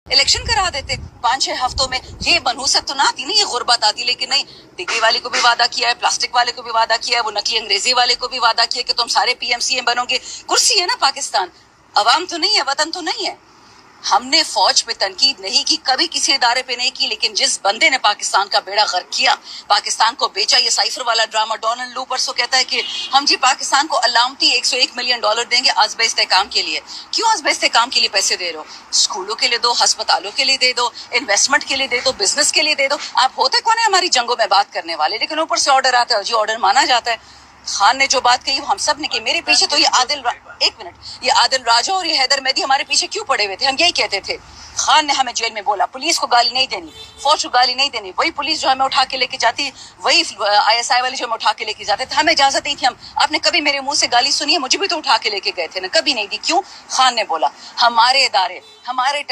Election करा देते 5-6 हफ्तों में। ये मनहूसत तो ना आती, नहीं ये गुर्बत आती, लेकिन नहीं, डिग्री वाले को भी वादा किया है, प्लास्टिक वाले को भी वादा किया है, वो नकली अंग्रेजी वाले को भी वादा किया कि तुम सारे पीएमसीएम बनोगे। कुर्सी है ना पाकिस्तान, अवाम तो नहीं है, वतन तो नहीं है। हमने फौज पे तनकीद नहीं की, कभी किसी इदारे पे नहीं की, लेकिन जिस बंदे ने पाकिस्तान का बेड़ा गर्क किया, पाकिस्तान को बेचा, ये साइफर वाला ड्रामा, डोनाल्ड लू परसों कहता है कि हम जी पाकिस्तान को अलामती $101 मिलियन देंगे आज़ब इस्तेहकाम के लिए। क्यों आज़ब इस्तेहकाम के लिए पैसे दे रहे हो? स्कूलों के लिए दो, हस्पतालों के लिए दे दो, इन्वेस्टमेंट के लिए दे दो, बिजनेस के लिए दे दो। आप होते कौन है हमारी जंगों में बात करने वाले? लेकिन ऊपर से ऑर्डर आता है जी, ऑर्डर माना जाता है। खान ने जो बात कही वो हम सब ने की। मेरे पीछे तो ये ये आदिल राजा और ये हैदर मेहदी हमारे पीछे क्यों पड़े हुए थे? हम यही कहते थे। खान ने हमें जेल में बोला पुलिस को गाली नहीं देनी, फौज को गाली नहीं देनी। वही पुलिस जो हमें उठा के लेके जाती, वही ISI वाले जो हमें उठा के लेके जाते थे, हमें इजाजत नहीं थी। हम आपने कभी मेरे मुंह से गाली सुनी है? मुझे भी तो उठा के लेके गए थे ना, कभी नहीं दी। क्यों? खान ने बोला हमारे इदारे, हमारे